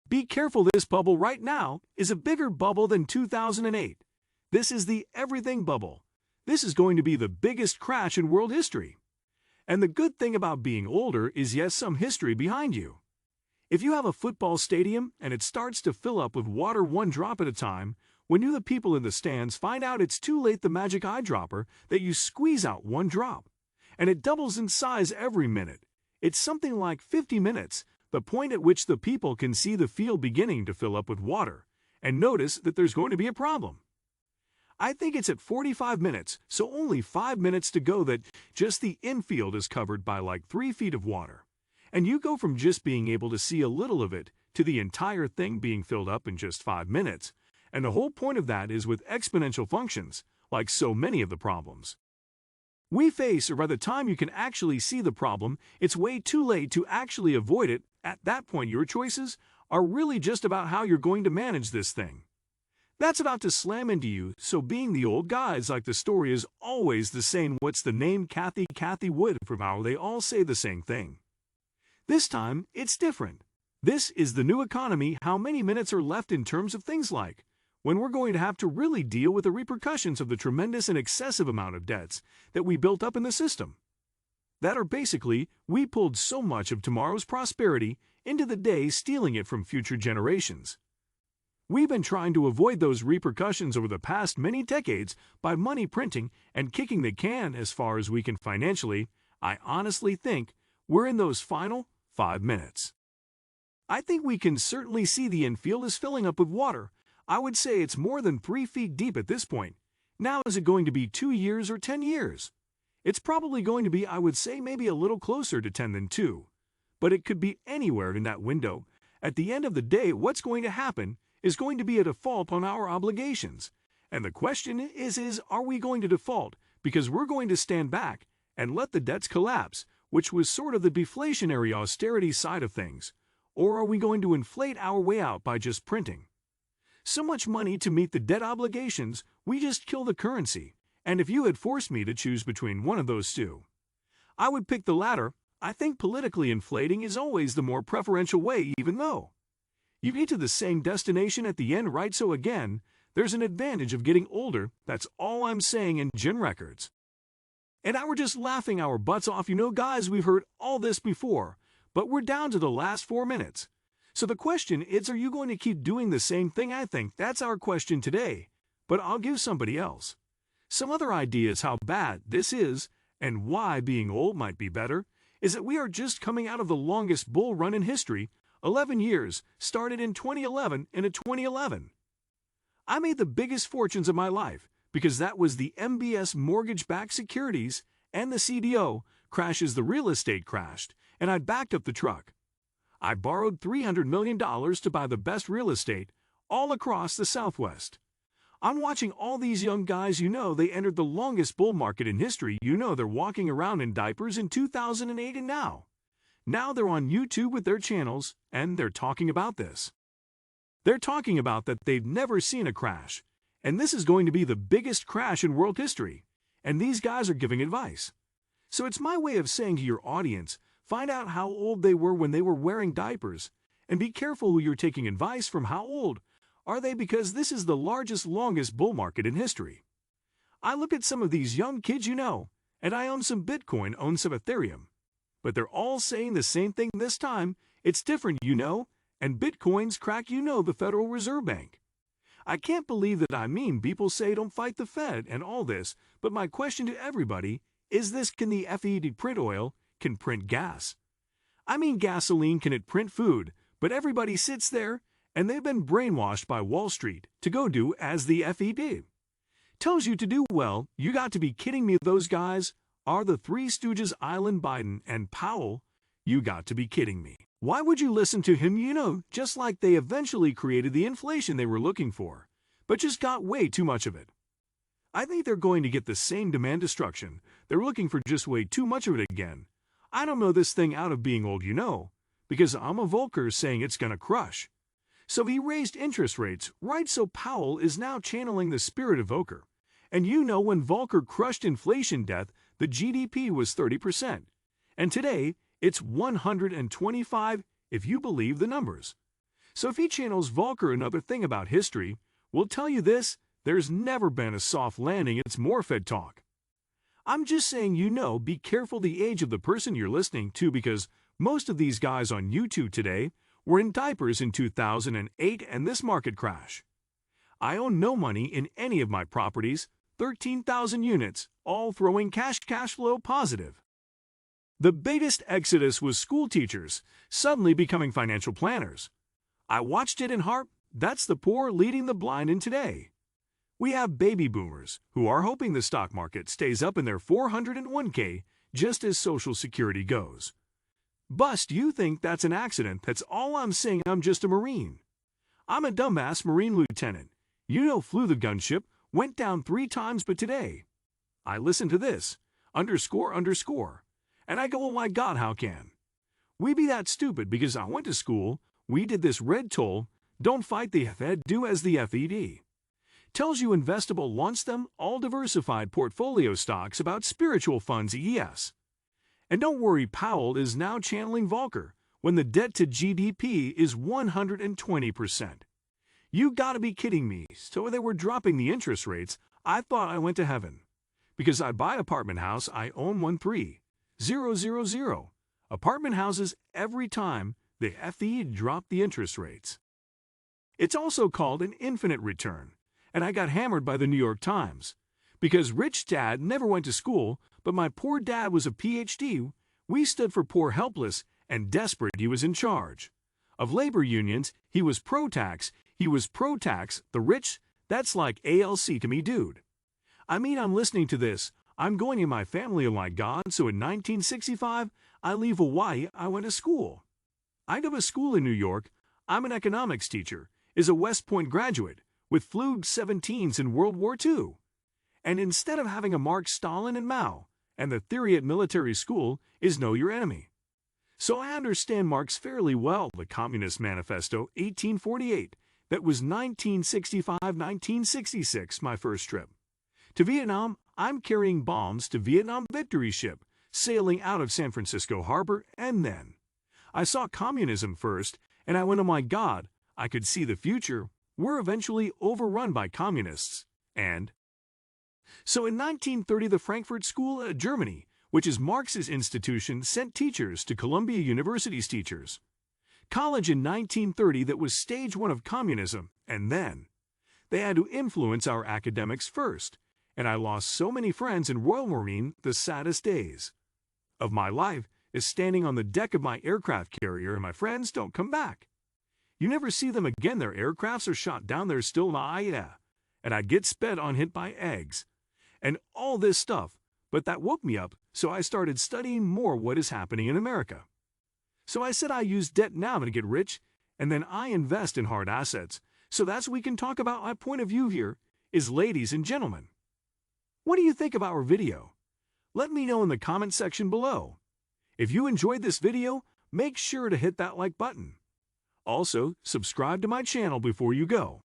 Be careful, this bubble right now is a bigger bubble than 2008. This is the everything bubble. This is going to be the biggest crash in world history. And the good thing about being older is, yes, some history behind you. If you have a football stadium and it starts to fill up with water one drop at a time, when you, the people in the stands, find out it's too late, the magic eyedropper, that you squeeze out one drop. And it doubles in size every minute. It's something like 50 minutes, the point at which the people can see the field beginning to fill up with water, and notice that there's going to be a problem. I think it's at 45 minutes, so only 5 minutes to go, that just the infield is covered by like 3 feet of water. And you go from just being able to see a little of it to the entire thing being filled up in just 5 minutes. And the whole point of that is with exponential functions, like so many of the problems we face, or by the time you can actually see the problem, it's way too late to actually avoid it. At that point, your choices are really just about how you're going to manage this thing that's about to slam into you. So being the old guys, like, the story is always the same. What's the name? Kathy Wood, from how they all say the same thing. This time, it's different. This is the new economy. How many minutes are left in terms of things like when we're going to have to really deal with the repercussions of the tremendous and excessive amount of debts that we built up in the system. That are basically, we pulled so much of tomorrow's prosperity into the day, stealing it from future generations. We've been trying to avoid those repercussions over the past many decades by money printing and kicking the can as far as we can financially. I honestly think we're in those final 5 minutes. I think we can certainly see the infield is filling up with water. I would say it's more than 3 feet deep at this point. Now, is it going to be 2 years or 10 years? It's probably going to be, I would say, maybe a little closer to 10 than 2. But it could be anywhere in that window. At the end of the day, what's going to happen is going to be a default on our obligations. And the question is are we going to default because we're going to stand back and let the debts collapse, which was sort of the deflationary austerity side of things? Or are we going to inflate our way out by just printing so much money to meet the debt obligations, we just kill the currency? And if you had forced me to choose between one of those two, I would pick the latter. I think politically inflating is always the more preferential way, even though you get to the same destination at the end, right? So again, there's an advantage of getting older. That's all I'm saying. In Gin Records. And now we're just laughing our butts off. You know, guys, we've heard all this before, but we're down to the last 4 minutes. So the question is, are you going to keep doing the same thing? I think that's our question today. But I'll give somebody else some other ideas how bad this is and why being old might be better. Is that we are just coming out of the longest bull run in history. 11 years, started in 2011 into 2011. I made the biggest fortunes of my life because that was the MBS mortgage-backed securities and the CDO crashes. The real estate crashed and I backed up the truck. I borrowed $300 million to buy the best real estate all across the Southwest. I'm watching all these young guys, you know, they entered the longest bull market in history. You know, they're walking around in diapers in 2008 and now they're on YouTube with their channels and they're talking about this. They're talking about that they've never seen a crash. And this is going to be the biggest crash in world history. And these guys are giving advice. So it's my way of saying to your audience, find out how old they were when they were wearing diapers. And be careful who you're taking advice from. How old are they? Because this is the largest, longest bull market in history. I look at some of these young kids, you know, and I own some Bitcoin, own some Ethereum. But they're all saying the same thing this time. It's different, you know, and Bitcoin's crack, you know, the Federal Reserve Bank. I can't believe that. I mean, people say don't fight the Fed and all this, but my question to everybody is this: can the FED print oil? Can print gas? I mean gasoline, can it print food? But everybody sits there and they've been brainwashed by Wall Street to go do as the FED tells you to do. Well, you got to be kidding me. Those guys are the Three Stooges, Island, Biden, and Powell. You got to be kidding me. Why would you listen to him? You know, just like they eventually created the inflation they were looking for, but just got way too much of it. I think they're going to get the same demand destruction. They're looking for just way too much of it again. I don't know this thing out of being old, you know, because I'm a Volcker saying it's gonna crush. So he raised interest rates, right? So Powell is now channeling the spirit of Volcker. And you know, when Volcker crushed inflation death, the GDP was 30%. And today, it's 125, if you believe the numbers. So if he channels Volcker another thing about history, we'll tell you this, there's never been a soft landing, it's more Fed talk. I'm just saying be careful the age of the person you're listening to because most of these guys on YouTube today were in diapers in 2008 and this market crash. I own no money in any of my properties, 13,000 units, all throwing cash flow positive. The biggest exodus was school teachers suddenly becoming financial planners. I watched it in heart. That's the poor leading the blind in today. We have baby boomers who are hoping the stock market stays up in their 401k just as Social Security goes. Bust, you think that's an accident? That's all I'm saying. I'm just a Marine. I'm a dumbass Marine lieutenant. Flew the gunship, went down 3 times, but today I listen to this, __, and I go, oh my God, how can we be that stupid? Because I went to school, we did this red toll, don't fight the Fed, do as the FED tells you. Investable, launch them, all diversified portfolio stocks about spiritual funds, yes. And don't worry, Powell is now channeling Volcker when the debt to GDP is 120%. You gotta be kidding me. So they were dropping the interest rates. I thought I went to heaven. Because I buy apartment house, I own 13000 apartment houses every time the FED dropped the interest rates. It's also called an infinite return. And I got hammered by the New York Times. Because rich dad never went to school, but my poor dad was a PhD. We stood for poor, helpless, and desperate. He was in charge of labor unions. He was pro-tax. The rich, that's like ALC to me, dude. I mean, I'm listening to this. I'm going in my family, oh my God. So in 1965, I leave Hawaii. I went to school. I go to school in New York. I'm an economics teacher, is a West Point graduate, with flew 17s in World War II. And instead of having a Marx, Stalin, and Mao, and the theory at military school is know your enemy. So I understand Marx fairly well. The Communist Manifesto, 1848, that was 1965-1966, my first trip. To Vietnam, I'm carrying bombs to Vietnam Victory ship, sailing out of San Francisco Harbor, and then I saw communism first, and I went, oh my God, I could see the future. We're eventually overrun by communists. And so in 1930, the Frankfurt School, Germany, which is Marx's institution, sent teachers to Columbia University's teachers. College in 1930 that was stage 1 of communism, and then they had to influence our academics first, and I lost so many friends in Royal Marine. The saddest days of my life is standing on the deck of my aircraft carrier and my friends don't come back. You never see them again. Their aircrafts are shot down. They're still and I get sped on, hit by eggs, and all this stuff. But that woke me up, so I started studying more what is happening in America. So I said I use debt now to get rich, and then I invest in hard assets. So that's we can talk about. My point of view here is, ladies and gentlemen, what do you think of our video? Let me know in the comment section below. If you enjoyed this video, make sure to hit that like button. Also, subscribe to my channel before you go.